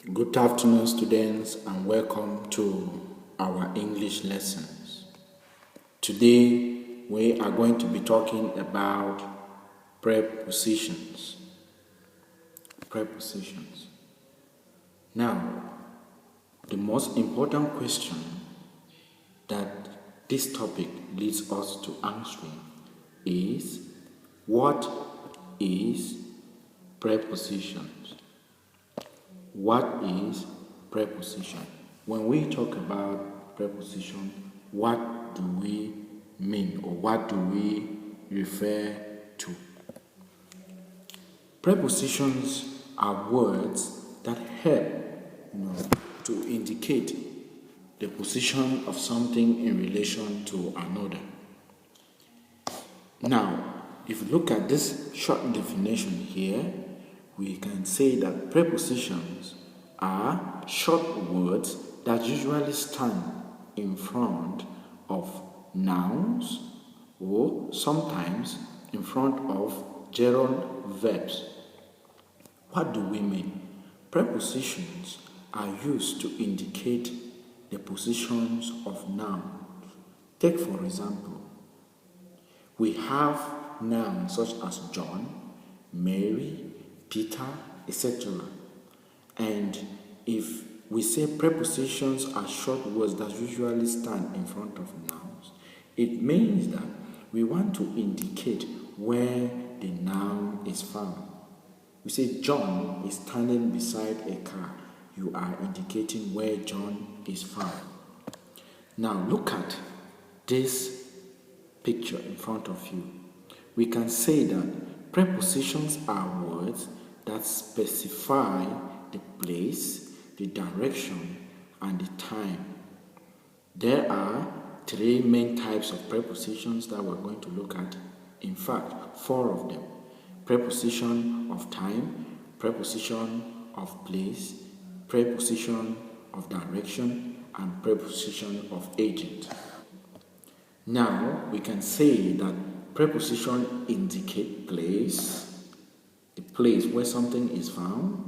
Good afternoon, students, and welcome to our English lessons. Today, we are going to be talking about prepositions. Prepositions. Now, the most important question that this topic leads us to answering is, what is prepositions? What is preposition? When we talk about preposition, what do we mean, or what do we refer to? Prepositions are words that help to indicate the position of something in relation to another. Now, if you look at this short definition here, we can say that prepositions are short words that usually stand in front of nouns or sometimes in front of gerund verbs. What do we mean? Prepositions are used to indicate the positions of nouns. Take for example, we have nouns such as John, Mary, Peter, etc. And if we say prepositions are short words that usually stand in front of nouns, it means that we want to indicate where the noun is found. We say John is standing beside a car. You are indicating where John is found. Now look at this picture in front of you. We can say that prepositions are words that specify the place, the direction, and the time. There are three main types of prepositions that we're going to look at. In fact, four of them. Preposition of time, preposition of place, preposition of direction, and preposition of agent. Now, we can say that preposition indicate place, the place where something is found.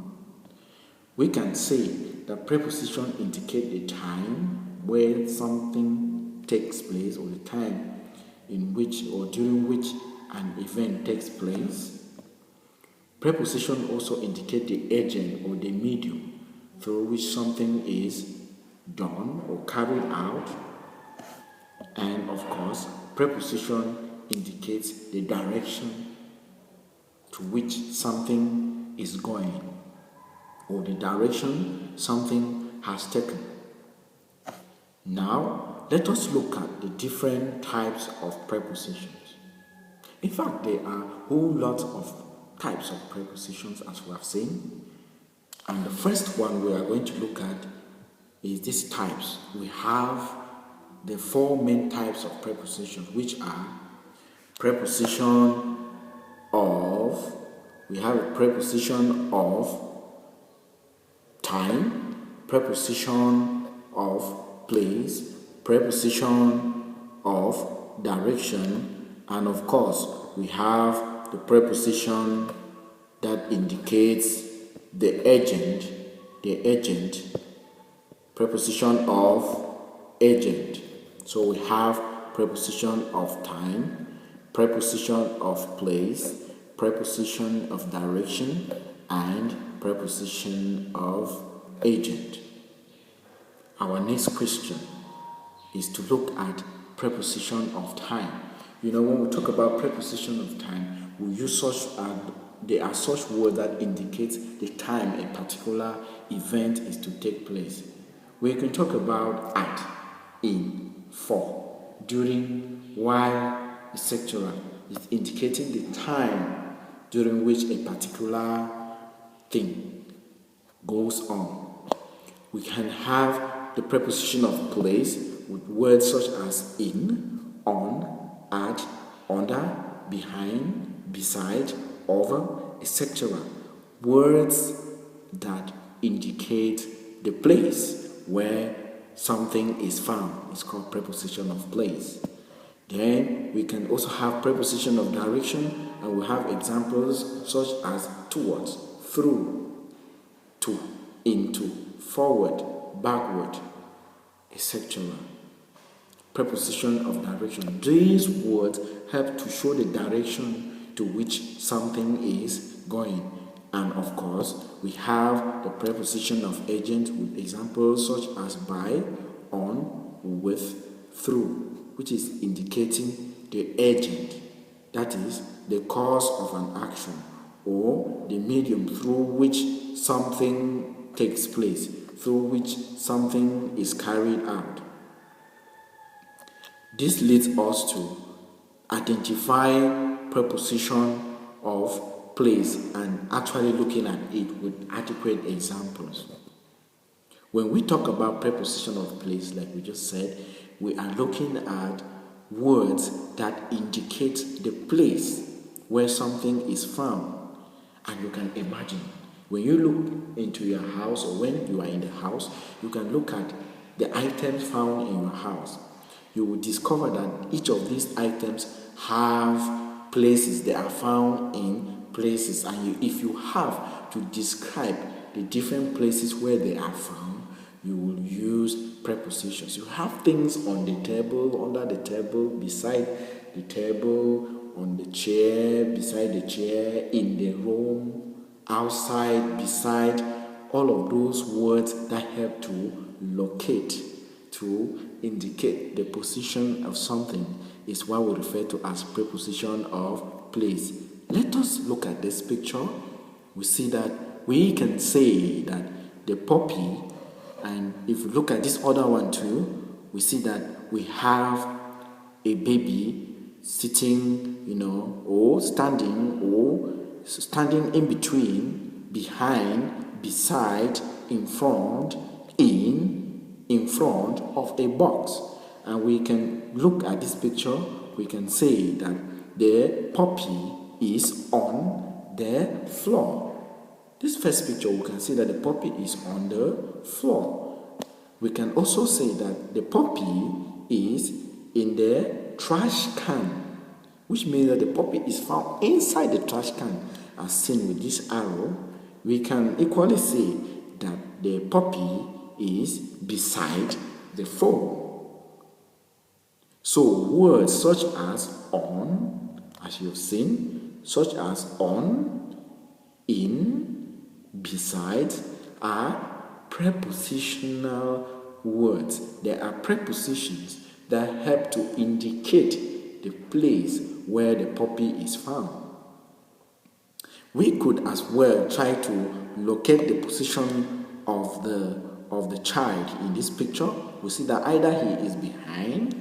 We can say that preposition indicate the time where something takes place, or the time in which or during which an event takes place. Preposition also indicate the agent or the medium through which something is done or carried out. And of course, preposition indicates the direction to which something is going, or the direction something has taken. Now, let us look at the different types of prepositions. In fact, there are a whole lot of types of prepositions, as we have seen. And the first one we are going to look at is these types. We have the four main types of prepositions, which are preposition of, we have a preposition of time, preposition of place, preposition of direction, and of course we have the preposition that indicates the agent, preposition of agent. So we have preposition of time, preposition of place, preposition of direction, and preposition of agent. Our next question is to look at preposition of time. When we talk about preposition of time, we use there are such words that indicate the time a particular event is to take place. We can talk about at, in, for, during, while, etc. It's indicating the time during which a particular thing goes on. We can have the preposition of place with words such as in, on, at, under, behind, beside, over, etc. Words that indicate the place where something is found is called preposition of place. Then we can also have preposition of direction, and we have examples such as towards, through, to, into, forward, backward, etc. Preposition of direction. These words help to show the direction to which something is going. And of course, we have the preposition of agent with examples such as by, on, with, through, which is indicating the agent, that is, the cause of an action, or the medium through which something takes place, through which something is carried out. This leads us to identify preposition of place and actually looking at it with adequate examples. When we talk about preposition of place, like we just said, we are looking at words that indicate the place where something is found. And you can imagine, when you look into your house or when you are in the house, you can look at the items found in your house. You will discover that each of these items have places. They are found in places. And if you have to describe the different places where they are found, you will use prepositions. You have things on the table, under the table, beside the table, on the chair, beside the chair, in the room, outside, beside. All of those words that help to locate, to indicate the position of something is what we refer to as preposition of place. Let us look at this picture. We see that we can say that the puppy, and if we look at this other one too, we see that we have a baby sitting, or standing in between, behind, beside, in front, in front of a box. And we can look at this picture, we can say that the puppy is on the floor. This first picture, we can see that the puppy is on the floor. We can also say that the puppy is in the trash can, which means that the puppy is found inside the trash can, as seen with this arrow. We can equally say that the puppy is beside the phone. So words such as on, as you've seen, such as on, in, beside, are prepositional words. They are prepositions that help to indicate the place where the puppy is found. We could as well try to locate the position of the child in this picture. We see that either he is behind,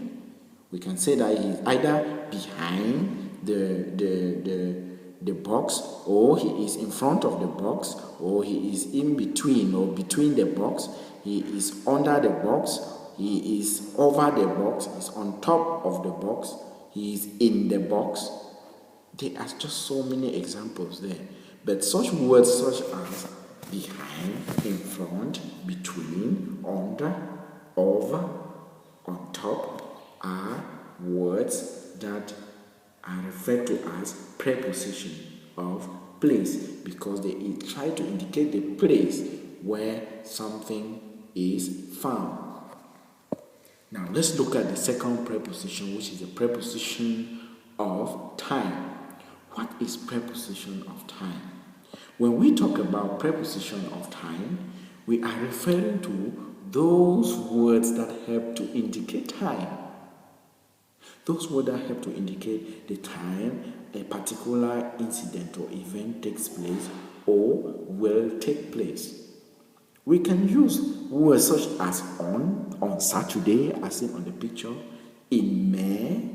we can say that he is either behind the box, or he is in front of the box, or he is in between or between the box, he is under the box, he is over the box, he is on top of the box, he is in the box. There are just so many examples there. But such words such as behind, in front, between, under, over, on top are words that are referred to as preposition of place, because they try to indicate the place where something is found. Now let's look at the second preposition, which is the preposition of time. What is preposition of time? When we talk about preposition of time, we are referring to those words that help to indicate time. Those words that help to indicate the time a particular incident or event takes place or will take place. We can use words such as on Saturday, as seen on the picture, in May,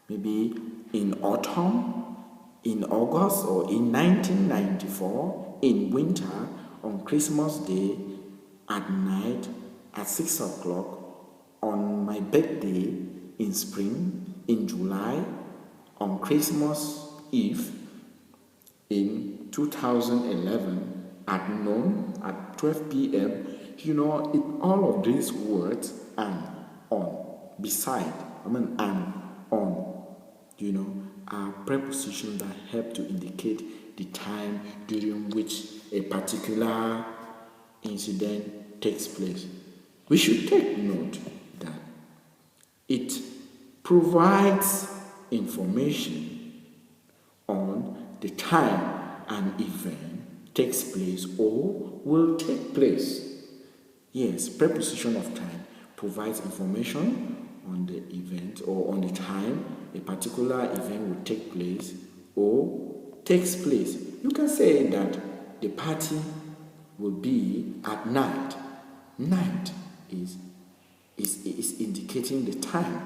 maybe in autumn, in August, or in 1994, in winter, on Christmas Day, at night, at 6 o'clock, on my birthday, in spring, in July, on Christmas Eve, in 2011, at noon, at 12 p.m. All of these words, and on, beside, and on, are prepositions that help to indicate the time during which a particular incident takes place. We should take note that it provides information on the time an event takes place or will take place. Yes, preposition of time provides information on the event or on the time a particular event will take place or takes place. You can say that the party will be at night. Night is indicating the time.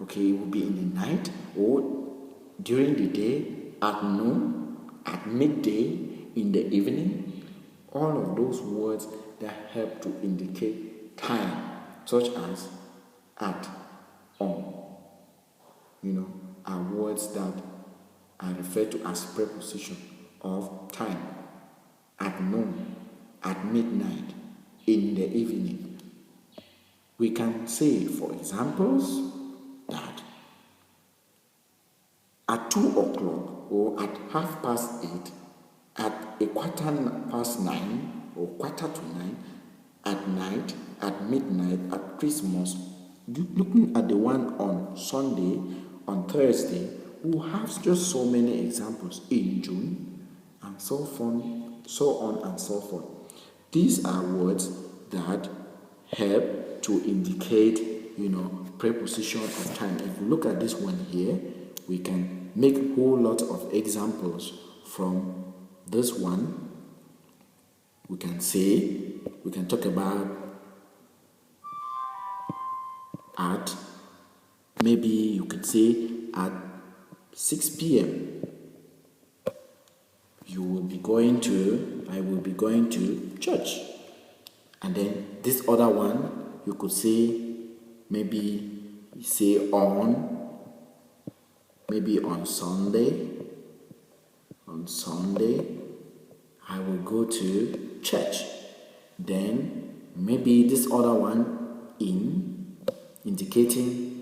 Okay, it will be in the night or during the day, at noon, at midday, in the evening. All of those words that help to indicate time, such as at, on, are words that are referred to as preposition of time. At noon, at midnight, in the evening. We can say, for examples, that at 2 o'clock or at 8:30, at 9:15 or 9:15, at night, at midnight, at Christmas. Looking at the one on Sunday, on Thursday, we have just so many examples in June, and so on and so forth. These are words that help to indicate, preposition of time. If we look at this one here, we can make a whole lot of examples from this one. We can talk about at, maybe you could say at 6 p.m. I will be going to church. And then this other one, you could say, maybe on Sunday. On Sunday, I will go to church. Then maybe this other one indicating,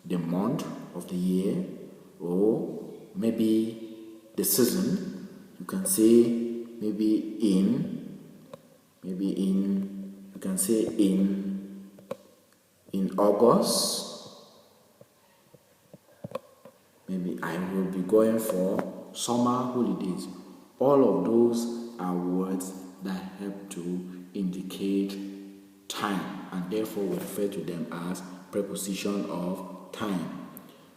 the month of the year, or maybe the season. You can say in August. Maybe I will be going for summer holidays. All of those are words that help to indicate time, and therefore we refer to them as preposition of time.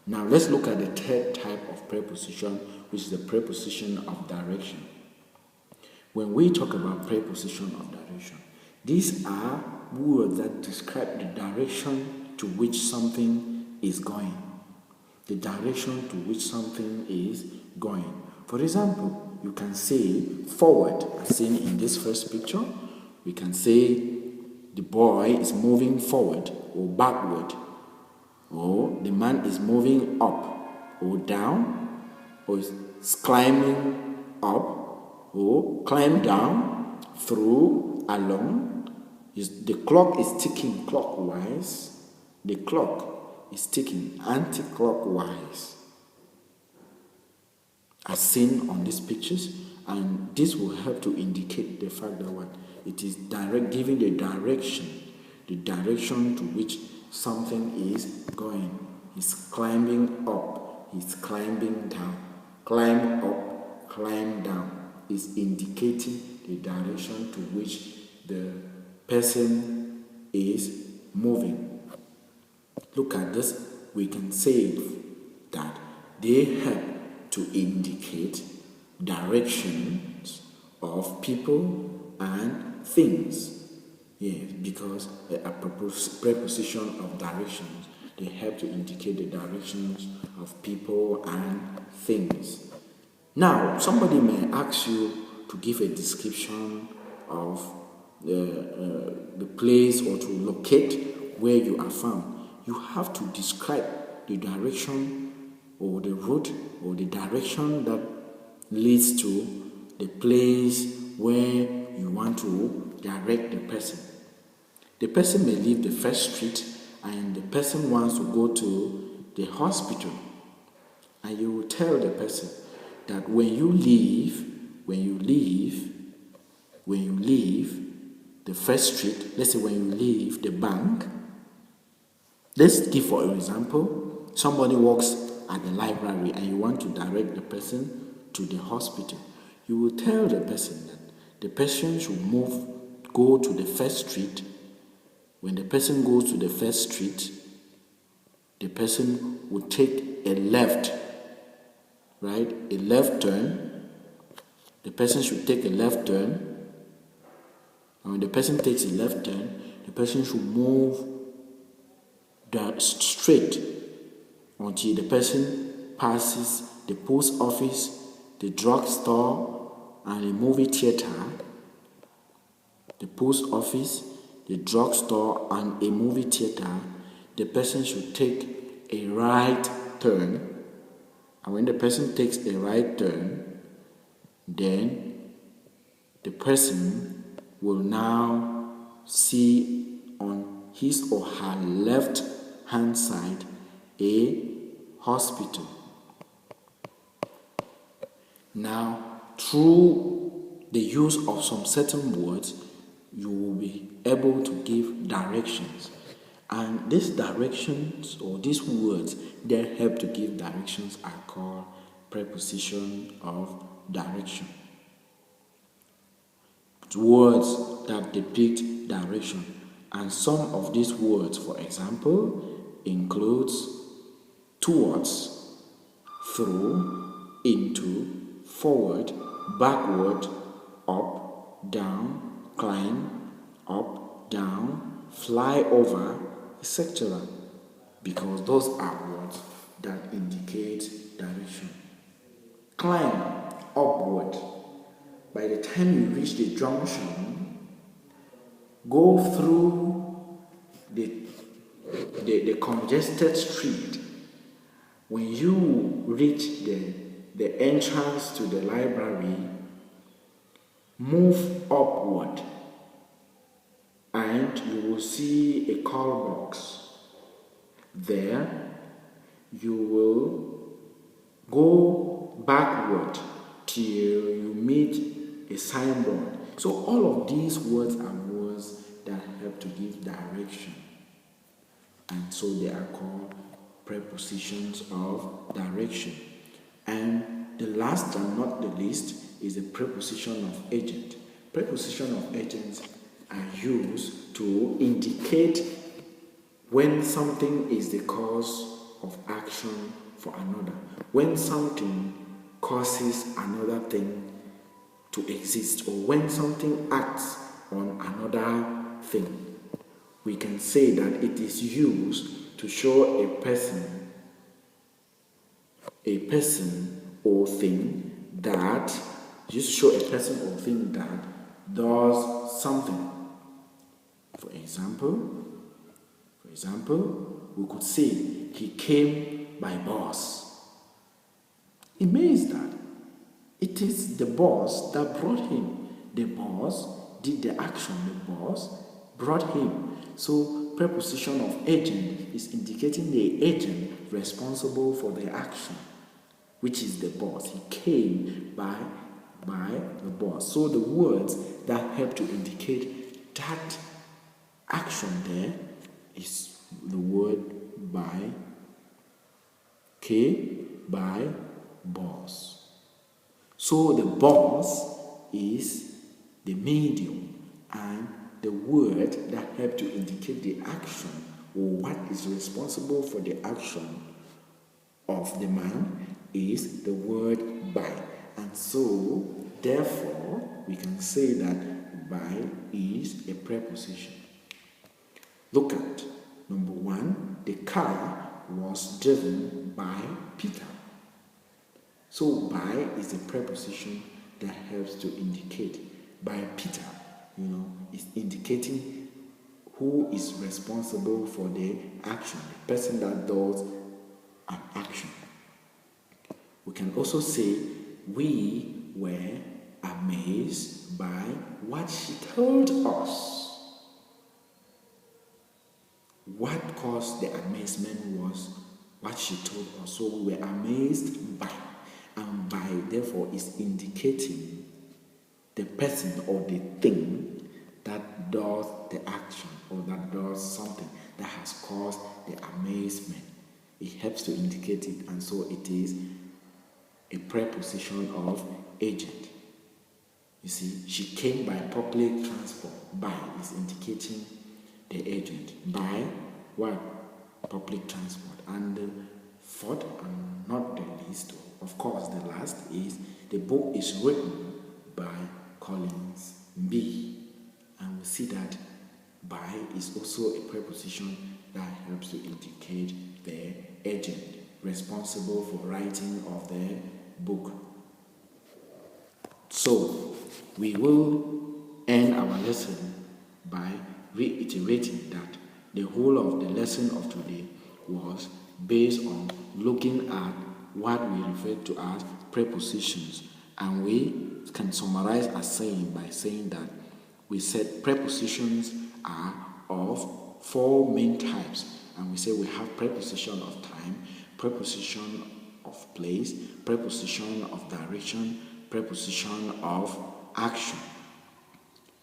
Now let's look at the third type of preposition, which is the preposition of direction. When we talk about preposition of direction, these are words that describe the direction to which something is going. The direction to which something is going. For example, you can say forward, as seen in this first picture. We can say the boy is moving forward or backward, or the man is moving up or down, or is climbing up or climb down, through, along. The clock is ticking clockwise. The clock is ticking anti-clockwise, as seen on these pictures, and this will help to indicate the fact that it is giving the direction to which something is going. He's climbing up, he's climbing down. Climb up, climb down is indicating the direction to which the person is moving. Look at this. We can say that they help to indicate directions of people and things. Yes, because a preposition of directions, they help to indicate the directions of people and things. Now, somebody may ask you to give a description of the place, or to locate where you are found. You have to describe the direction or the route or the direction that leads to the place where you want to direct the person. The person may leave the first street and the person wants to go to the hospital, and you will tell the person that when you leave when you leave the first street, let's say when you leave the bank, let's give for example, somebody walks at the library and you want to direct the person to the hospital. You will tell the person that the person should go to the first street. When the person goes to the first street, the person will take a left, right? A left turn. The person should take a left turn. And when the person takes a left turn, the person should move straight until the person passes the post office, the drugstore, and the movie theater. The post office, the drugstore, and a movie theater. The person should take a right turn. And when the person takes a right turn, then the person will now see on his or her left hand side a hospital. Now, through the use of some certain words, you will be able to give directions. And these directions, or these words that help to give directions, are called preposition of direction. Words that depict direction. And some of these words, for example, includes towards, through, into, forward, backward, up, down, climb, up, down, fly over, etc. Because those are words that indicate direction. Climb, upward. By the time you reach the junction, go through the congested street. When you reach the entrance to the library, move upward and you will see a call box. There, you will go backward till you meet a signboard. So all of these words are words that help to give direction. And so they are called prepositions of direction. And the last and not the least is the preposition of agent. Preposition of agents are used to indicate when something is the cause of action for another. When something causes another thing to exist, or when something acts on another thing. We can say that it is used to show a person or thing that does something. For example, we could say he came by bus. It means that it is the boss that brought him. The boss did the action. The boss brought him. So preposition of agent is indicating the agent responsible for the action, which is the boss. He came by the boss. So the words that help to indicate that action there is the word by, by boss. So the boss is the medium, and the word that help to indicate the action, or what is responsible for the action of the man, is the word by. And so, therefore, we can say that by is a preposition. Look at number 1. The car was driven by Peter. So by is a preposition that helps to indicate. By Peter, is indicating who is responsible for the action, the person that does an action. We can also say we were amazed by what she told us. What caused the amazement was what she told us. So we were amazed by. And by, therefore, is indicating the person or the thing that does the action or that does something that has caused the amazement. It helps to indicate it, and so it is a preposition of agent. You see, she came by public transport. By is indicating the agent. By what? Public transport. And the fourth, and not the least, of course the last, is the book is written by Collins B. And we see that by is also a preposition that helps to indicate the agent responsible for writing of the book. So we will end our lesson by reiterating that the whole of the lesson of today was based on looking at what we refer to as prepositions, and we can summarize as saying by saying that we said prepositions are of four main types, and we say we have preposition of time, preposition of place, preposition of direction, preposition of action.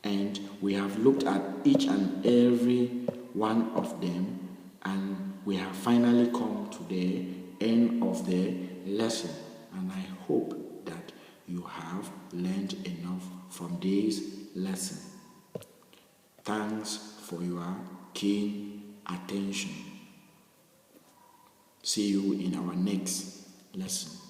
And we have looked at each and every one of them, and we have finally come to the end of the lesson. And I hope that you have learned enough from this lesson. Thanks for your keen attention. See you in our next lesson.